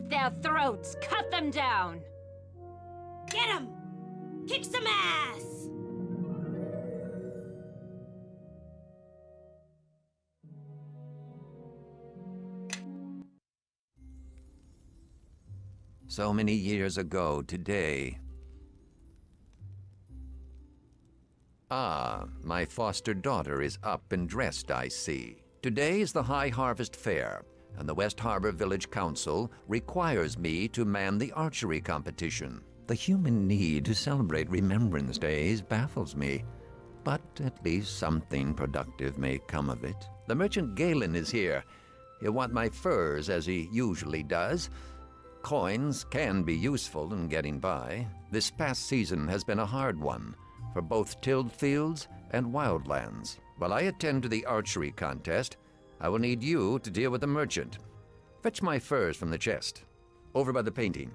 Slit their throats! Cut them down! Get 'em! Kick some ass! So many years ago today. Ah, my foster daughter is up and dressed, I see. Today is the High Harvest Fair, and the West Harbor Village Council requires me to man the archery competition. The human need to celebrate Remembrance Days baffles me, but at least something productive may come of it. The merchant Galen is here. He'll want my furs, as he usually does. Coins can be useful in getting by. This past season has been a hard one for both tilled fields and wildlands. While I attend to the archery contest, I will need you to deal with the merchant. Fetch my furs from the chest, over by the painting.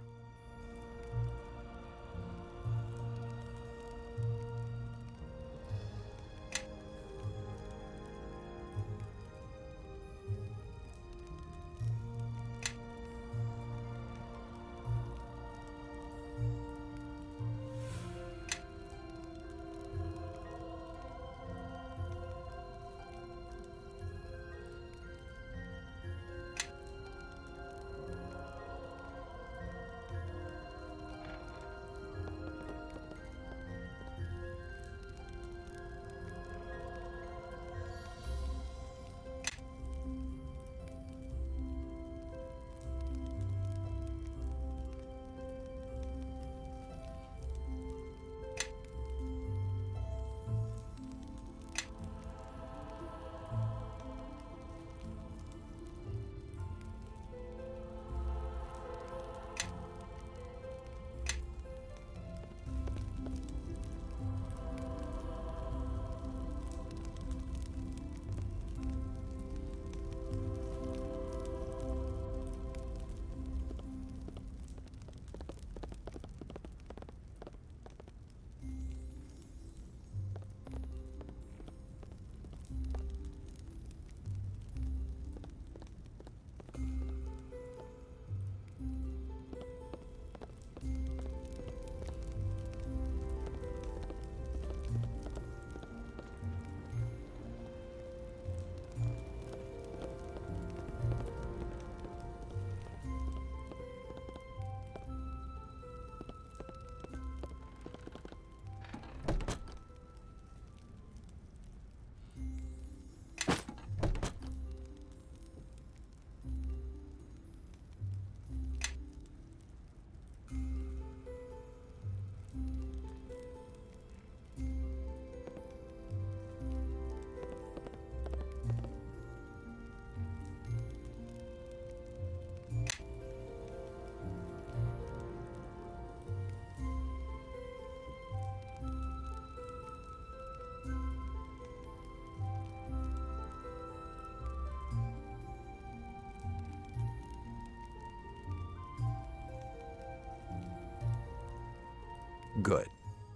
Good.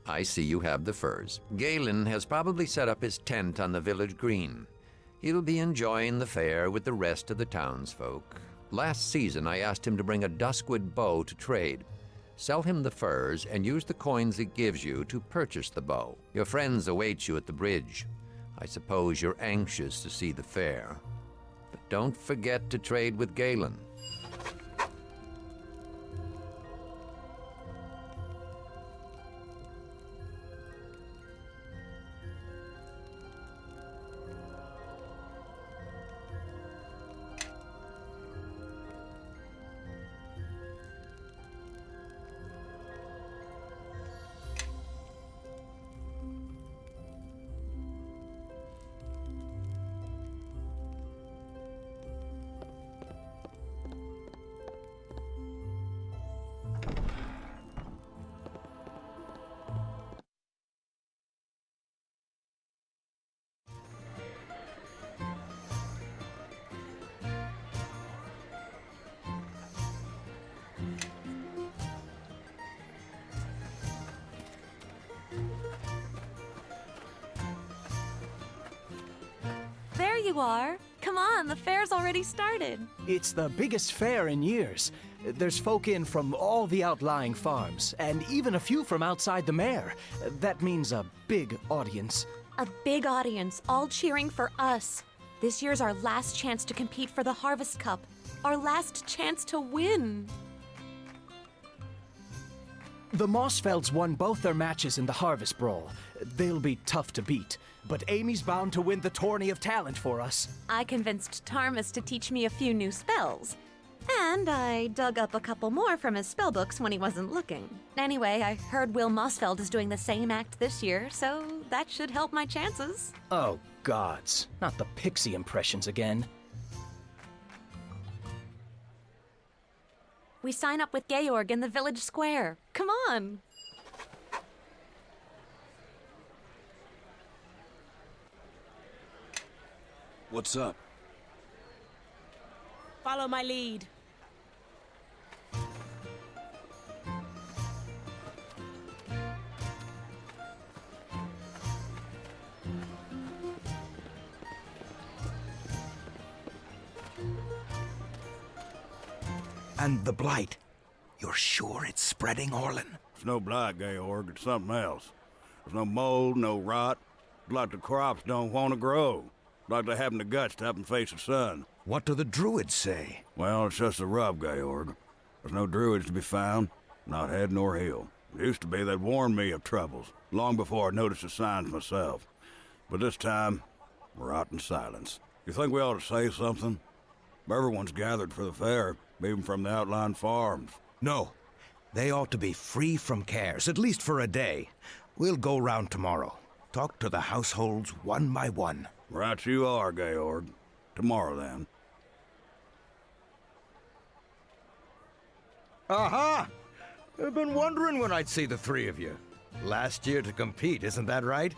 I see you have the furs. Galen has probably set up his tent on the village green. He'll be enjoying the fair with the rest of the townsfolk. Last season, I asked him to bring a duskwood bow to trade. Sell him the furs and use the coins it gives you to purchase the bow. Your friends await you at the bridge. I suppose you're anxious to see the fair. But don't forget to trade with Galen. There you are. Come on, the fair's already started. It's the biggest fair in years. There's folk in from all the outlying farms, and even a few from outside the mare. That means a big audience. A big audience, all cheering for us. This year's our last chance to compete for the Harvest Cup. Our last chance to win. The Mossfelds won both their matches in the Harvest Brawl. They'll be tough to beat, but Amy's bound to win the Tourney of Talent for us. I convinced Tarmus to teach me a few new spells. And I dug up a couple more from his spellbooks when he wasn't looking. Anyway, I heard Will Mossfeld is doing the same act this year, so that should help my chances. Oh, gods. Not the pixie impressions again. We sign up with Georg in the village square. Come on! What's up? Follow my lead. And the blight. You're sure it's spreading, Orlin? It's no blight, Georg. It's something else. There's no mold, no rot. It's like the crops don't want to grow. Like they haven't the guts to up and face the sun. What do the druids say? Well, it's just a rub, Georg. There's no druids to be found, not head nor heel. It used to be they'd warned me of troubles, long before I noticed the signs myself. But this time, rot and silence. You think we ought to say something? Everyone's gathered for the fair, even from the outlying farms. No. They ought to be free from cares, at least for a day. We'll go round tomorrow. Talk to the households one by one. Right you are, Georg. Tomorrow, then. Aha! I've been wondering when I'd see the three of you. Last year to compete, isn't that right?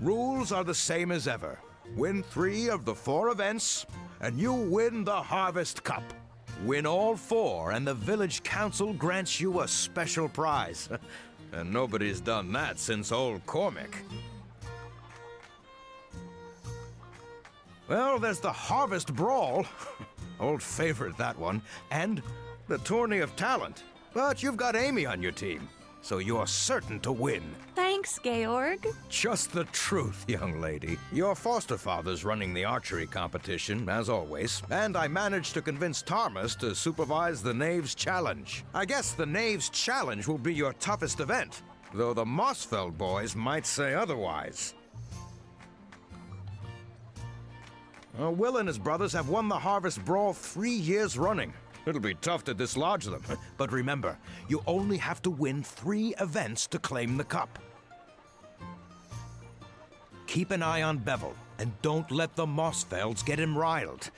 Rules are the same as ever. Win 3 of the 4 events, and you win the Harvest Cup. Win all 4, and the village council grants you a special prize. And nobody's done that since old Cormac. Well, there's the Harvest Brawl. Old favorite, that one. And the Tourney of Talent. But you've got Amy on your team, so you're certain to win. Thanks, Georg. Just the truth, young lady. Your foster father's running the archery competition, as always, and I managed to convince Tarmus to supervise the Knave's Challenge. I guess the Knave's Challenge will be your toughest event, though the Mossfeld boys might say otherwise. Will and his brothers have won the Harvest Brawl 3 years running. It'll be tough to dislodge them, but remember, you only have to win 3 events to claim the cup. Keep an eye on Bevel, and don't let the Mossfelds get him riled.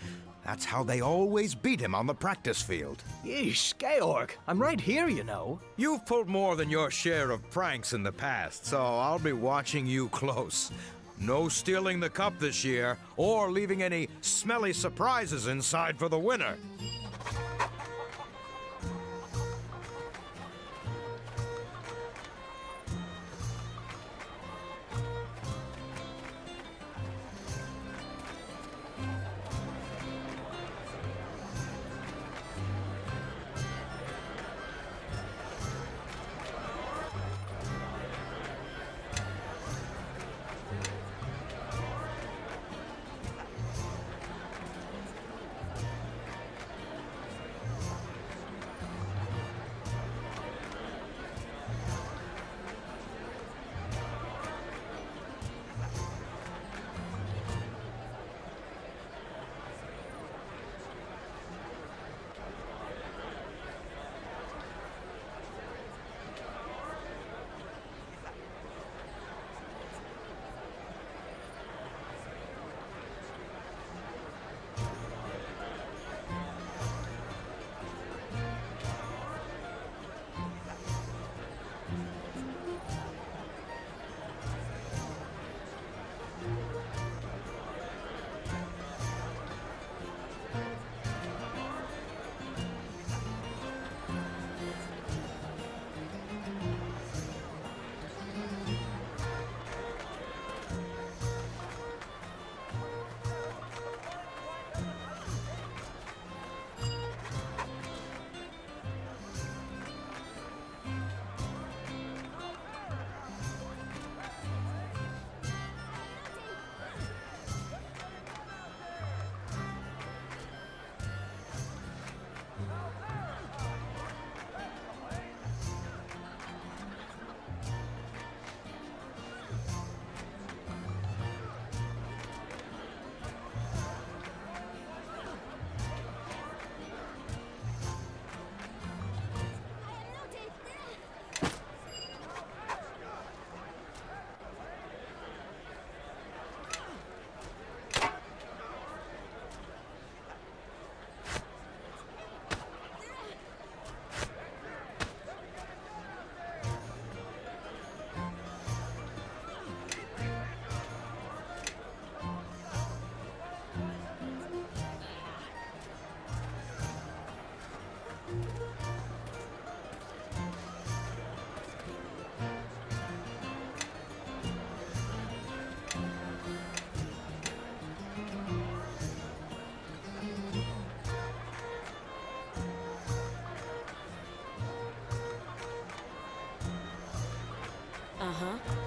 That's how they always beat him on the practice field. Yeesh, Georg. I'm right here, you know. You've pulled more than your share of pranks in the past, so I'll be watching you close. No stealing the cup this year, or leaving any smelly surprises inside for the winner. Uh-huh.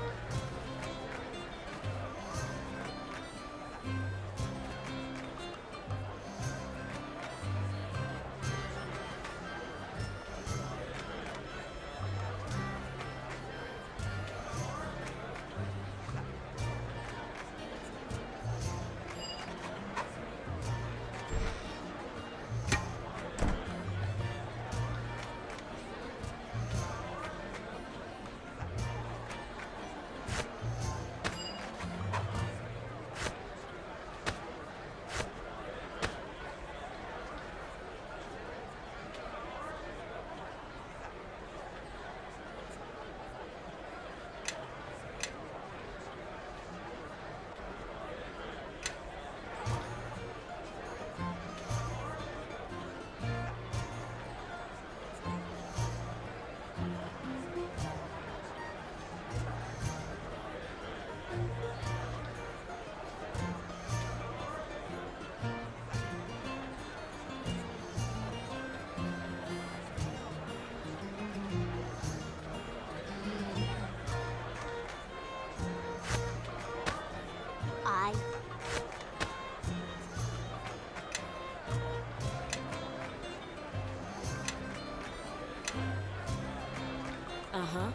Uh-huh.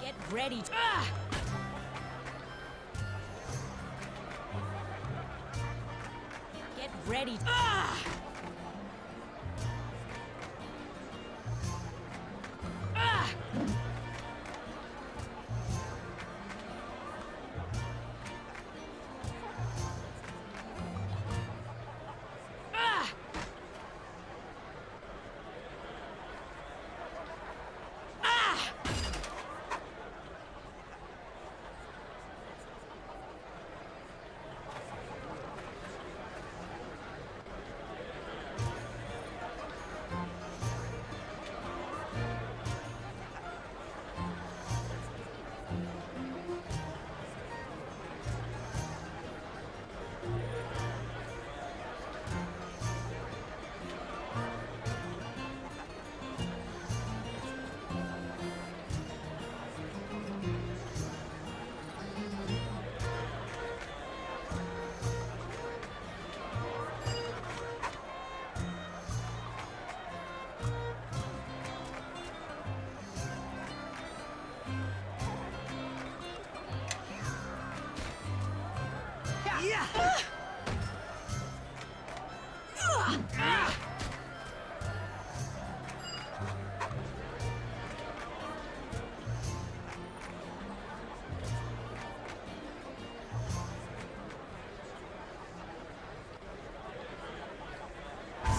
Get ready. Get ready.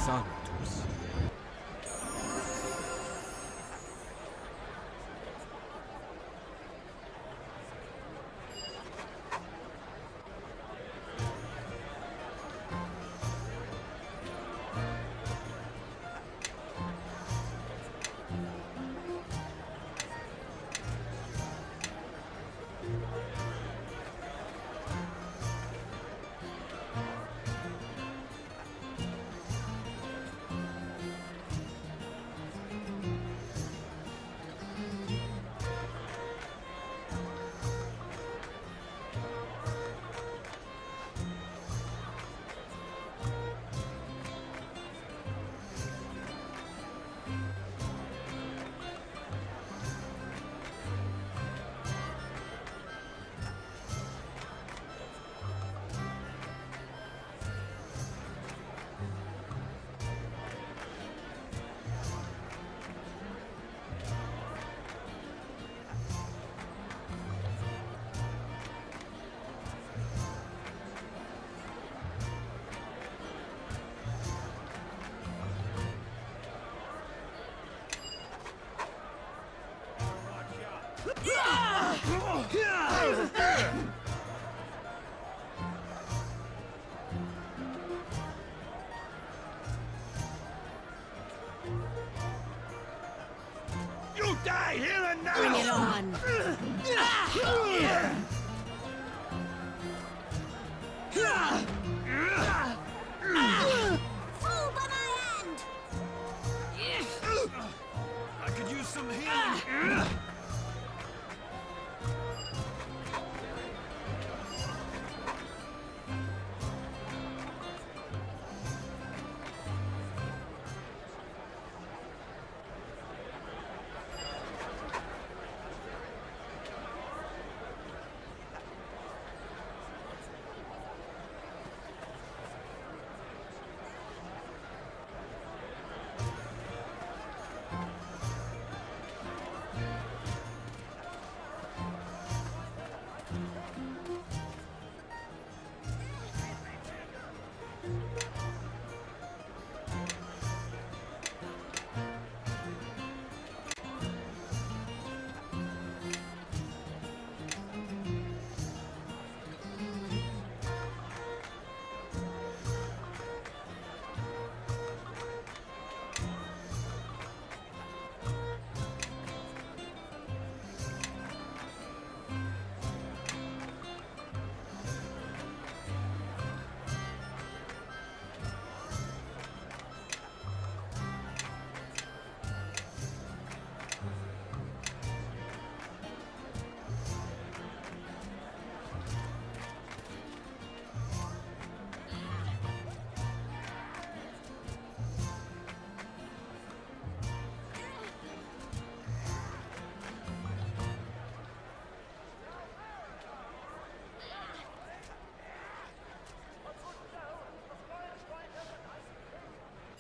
Sanctus. You die here and now! Bring it on. Fall by my hand. some healing.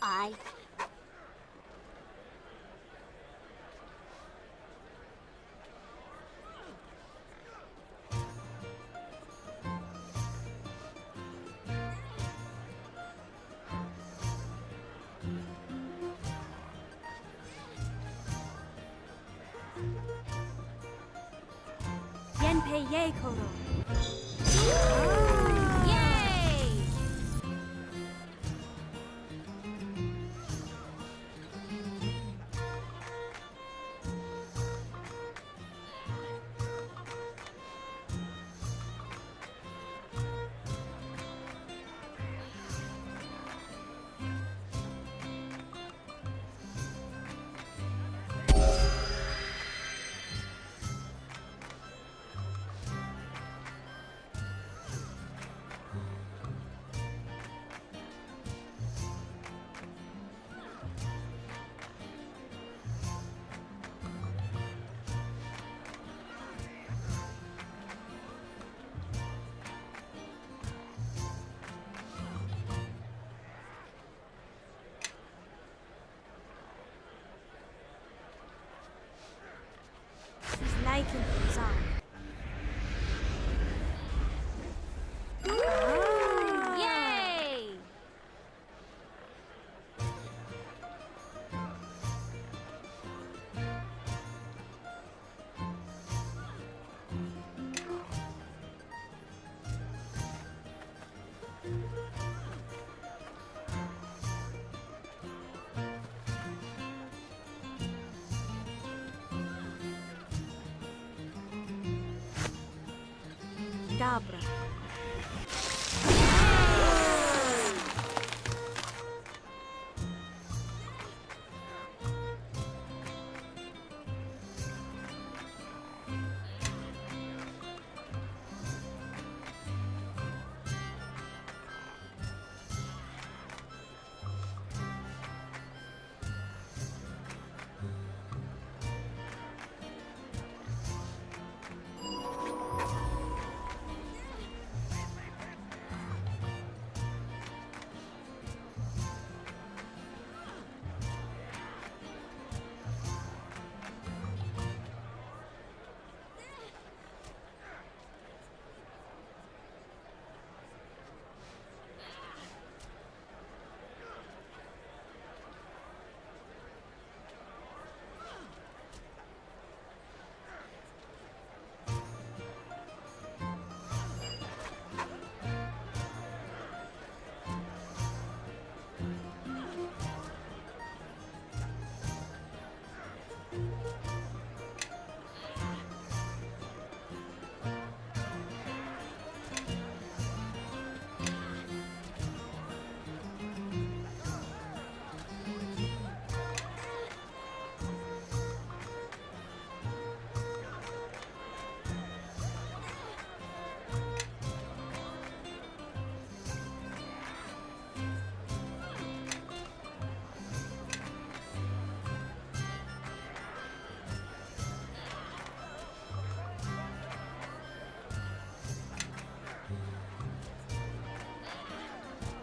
I... Yenpei ye koro. Yay! She's liking things on. Yay! Dobra.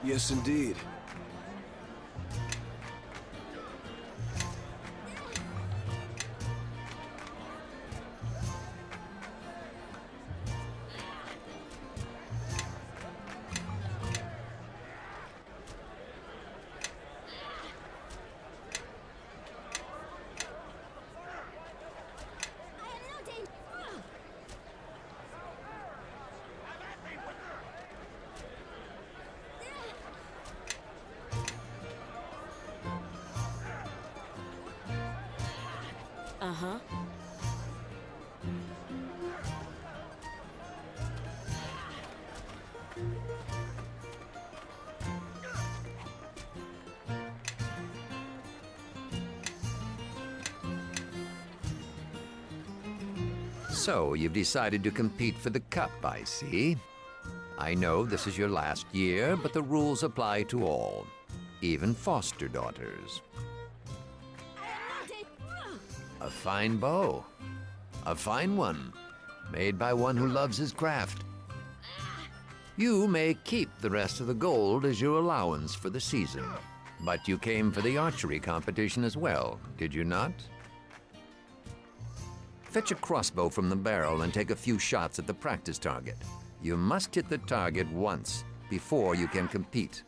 Yes, indeed. Uh-huh. So, you've decided to compete for the cup, I see. I know this is your last year, but the rules apply to all, even foster daughters. A fine bow. A fine one, made by one who loves his craft. You may keep the rest of the gold as your allowance for the season. But you came for the archery competition as well, did you not? Fetch a crossbow from the barrel and take a few shots at the practice target. You must hit the target once before you can compete.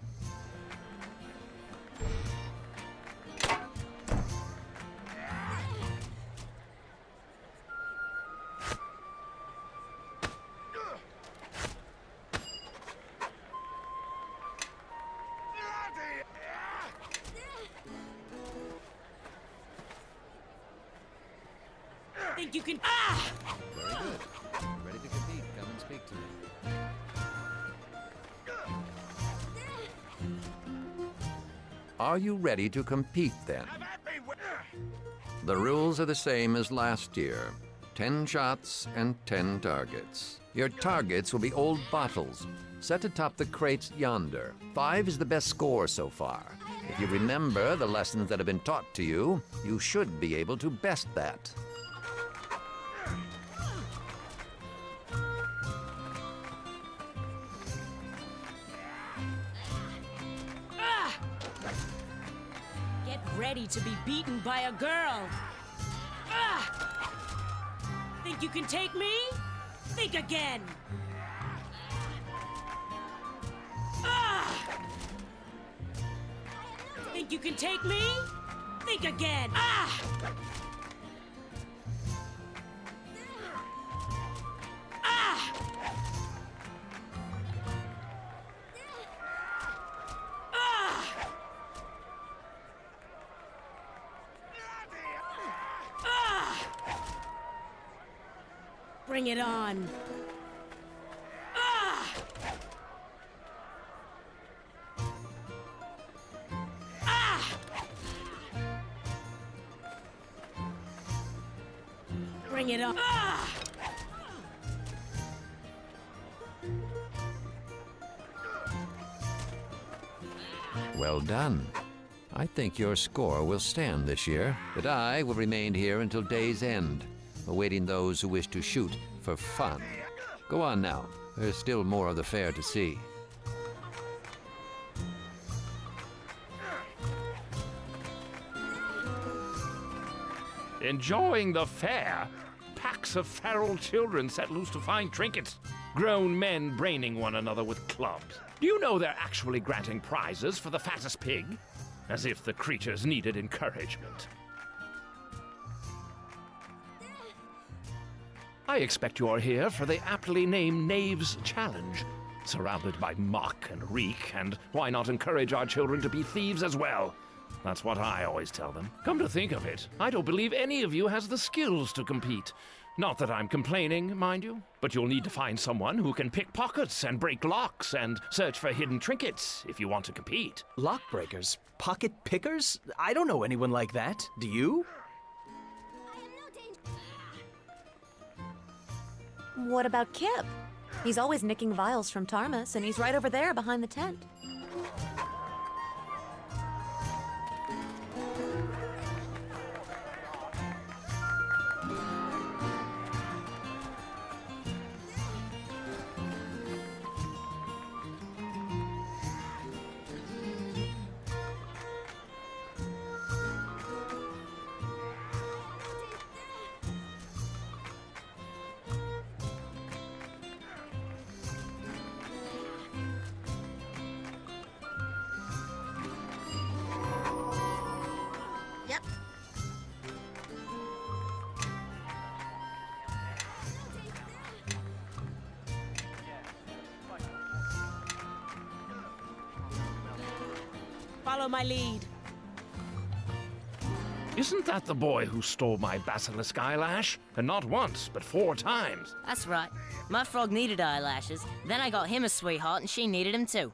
Think you can... Ah! Very good. Ready to compete? Come and speak to me. Are you ready to compete then? The rules are the same as last year. 10 shots and 10 targets. Your targets will be old bottles, set atop the crates yonder. 5 is the best score so far. If you remember the lessons that have been taught to you, you should be able to best that. Get ready to be beaten by a girl. Ah! Think you can take me? Think again. Ah! Think you can take me? Think again. Ah! Ah! Bring it on. Ah! Ah! Bring it on. Ah! Well done. I think your score will stand this year, but I will remain here until day's end, awaiting those who wish to shoot for fun. Go on now. There's still more of the fair to see. Enjoying the fair? Packs of feral children set loose to find trinkets. Grown men braining one another with clubs. Do you know they're actually granting prizes for the fattest pig? As if the creatures needed encouragement. I expect you are here for the aptly named Knave's Challenge. Surrounded by muck and reek, and why not encourage our children to be thieves as well? That's what I always tell them. Come to think of it, I don't believe any of you has the skills to compete. Not that I'm complaining, mind you, but you'll need to find someone who can pick pockets and break locks and search for hidden trinkets if you want to compete. Lock breakers? Pocket pickers? I don't know anyone like that. Do you? What about Kip? He's always nicking vials from Tarmus, and he's right over there behind the tent. follow my lead. Isn't that the boy who stole my basilisk eyelash? And not once, but 4 times. That's right. My frog needed eyelashes. Then I got him a sweetheart, and she needed him too.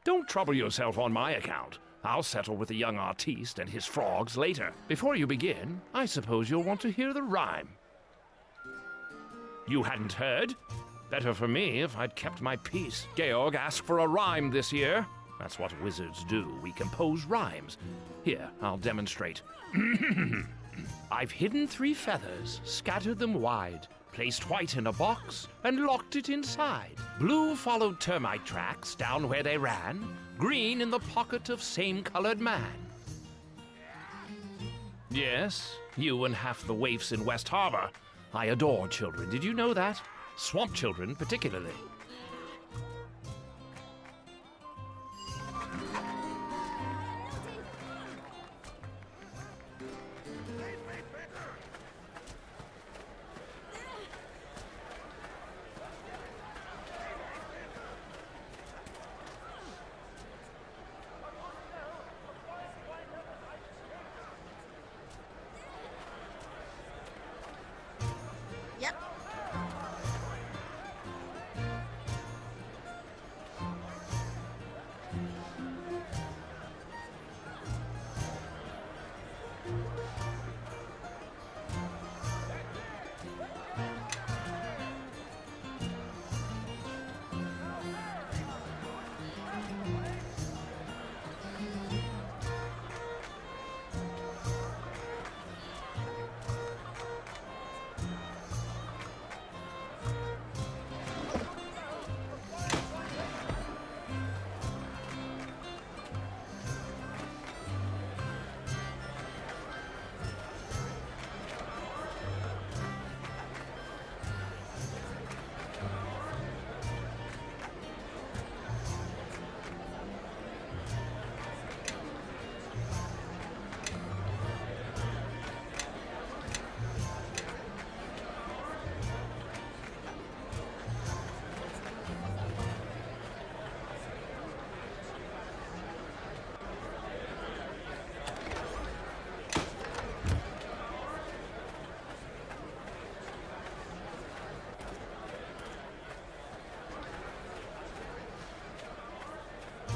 Don't trouble yourself on my account. I'll settle with the young artiste and his frogs later. Before you begin, I suppose you'll want to hear the rhyme. You hadn't heard? Better for me if I'd kept my peace. Georg asked for a rhyme this year. That's what wizards do. We compose rhymes. Here, I'll demonstrate. I've hidden 3 feathers, scattered them wide, placed white in a box, and locked it inside. Blue followed termite tracks down where they ran, green in the pocket of same-colored man. Yes, you and half the waifs in West Harbor. I adore children. Did you know that? Swamp children, particularly. Yep.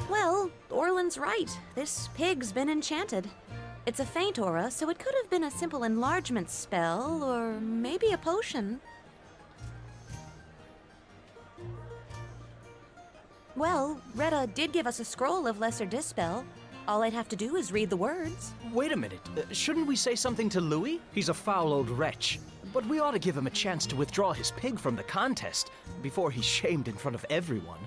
Well, Orland's right. This pig's been enchanted. It's a faint aura, so it could have been a simple enlargement spell, or maybe a potion. Well, Retta did give us a scroll of Lesser Dispel. All I'd have to do is read the words. Wait a minute. Shouldn't we say something to Louis? He's a foul old wretch. But we ought to give him a chance to withdraw his pig from the contest before he's shamed in front of everyone.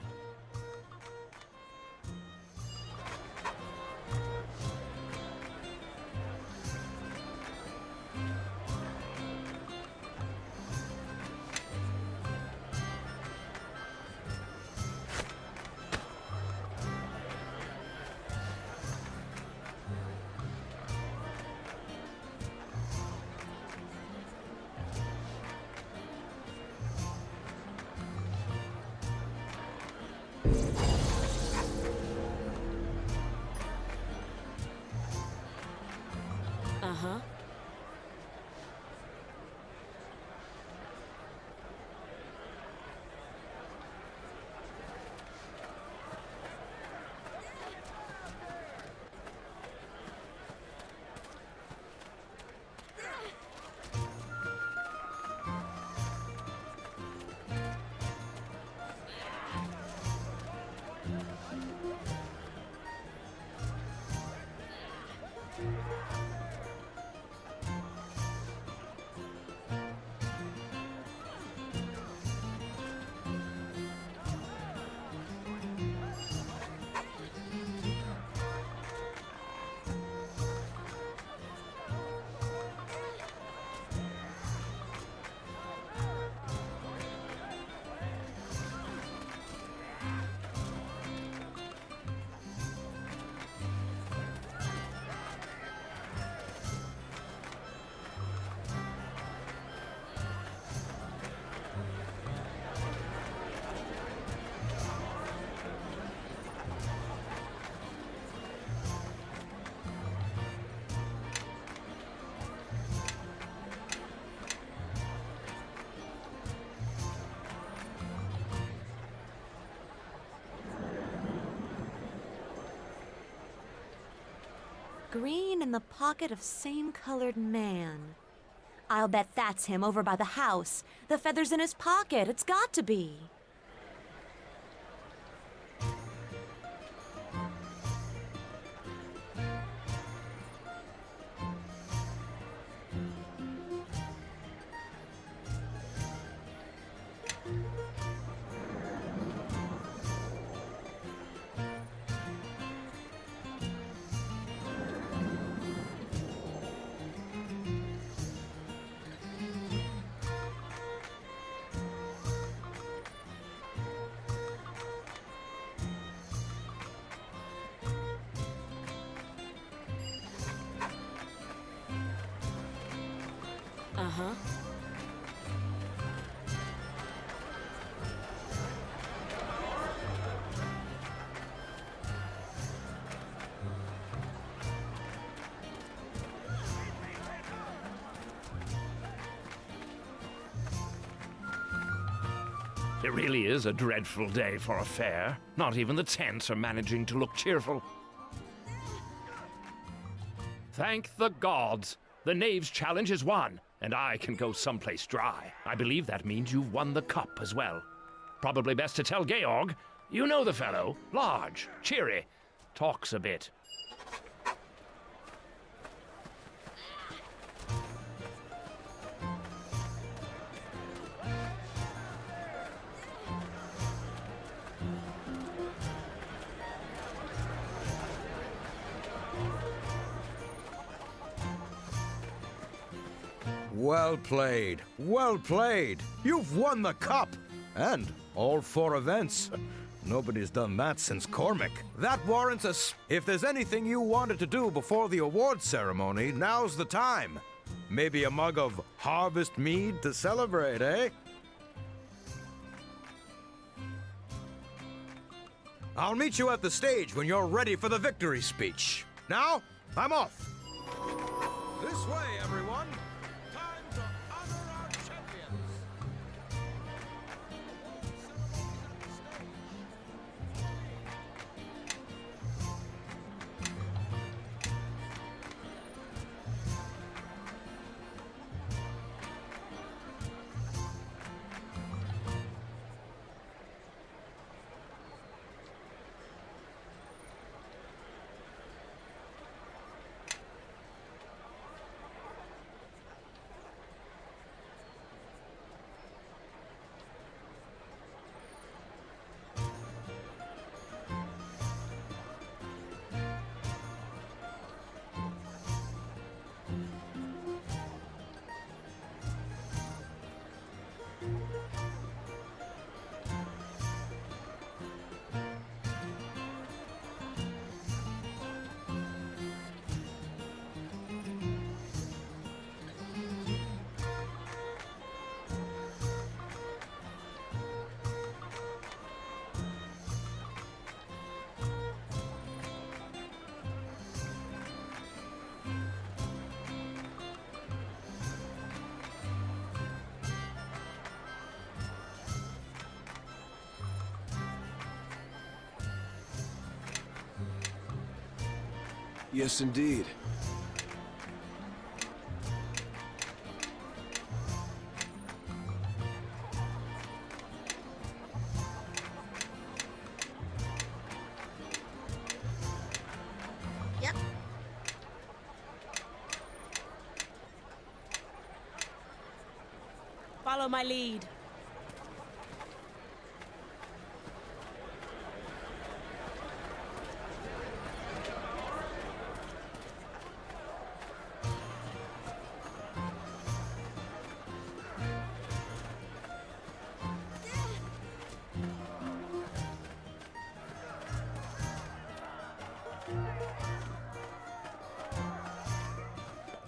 Uh-huh. Green in the pocket of same-colored man. I'll bet that's him over by the house. The feather's in his pocket. It's got to be. Uh-huh. It really is a dreadful day for a fair. Not even the tents are managing to look cheerful. Thank the gods! The knave's challenge is won, and I can go someplace dry. I believe that means you've won the cup as well. Probably best to tell Georg. You know the fellow. Large, cheery, talks a bit. Well played. Well played. You've won the cup. And all 4 events. Nobody's done that since Cormac. That warrants us. If there's anything you wanted to do before the award ceremony, now's the time. Maybe a mug of harvest mead to celebrate, eh? I'll meet you at the stage when you're ready for the victory speech. Now, I'm off. This way, everyone. Time to honor our champions. Yes, indeed. Yep. Follow my lead.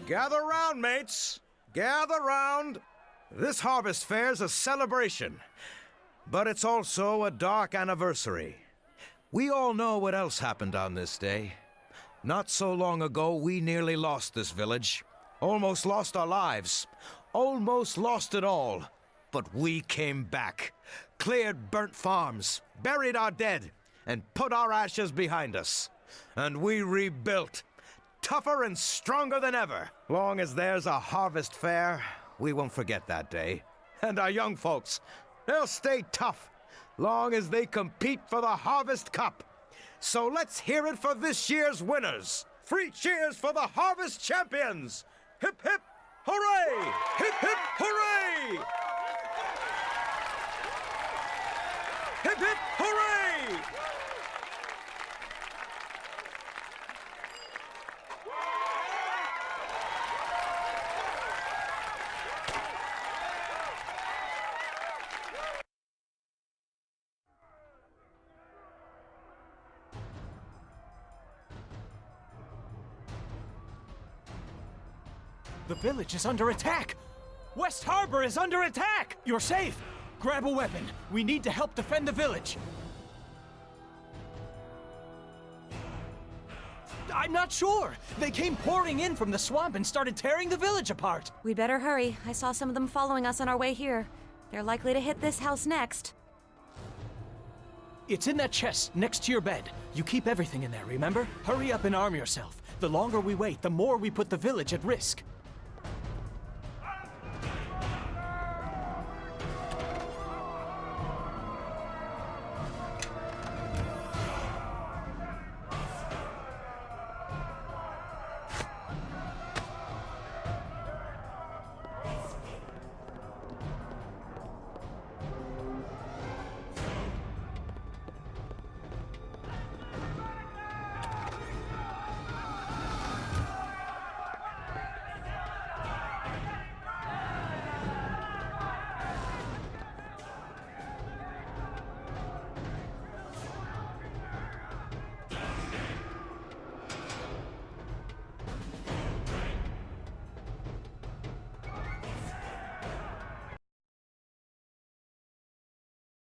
Gather round, mates. Gather round. This harvest fair's a celebration, but it's also a dark anniversary. We all know what else happened on this day. Not so long ago, we nearly lost this village. Almost lost our lives. Almost lost it all. But we came back, cleared burnt farms, buried our dead, and put our ashes behind us. And we rebuilt. tougher and stronger than ever. Long as there's a harvest fair, we won't forget that day. And our young folks, they'll stay tough, long as they compete for the Harvest Cup. So let's hear it for this year's winners. 3 cheers for the Harvest Champions! Hip hip hooray! Hip hip hooray! Hip hip hooray! The village is under attack! West Harbor is under attack! You're safe! Grab a weapon. We need to help defend the village. I'm not sure. They came pouring in from the swamp and started tearing the village apart. We'd better hurry. I saw some of them following us on our way here. They're likely to hit this house next. It's in that chest next to your bed. You keep everything in there, remember? Hurry up and arm yourself. The longer we wait, the more we put the village at risk.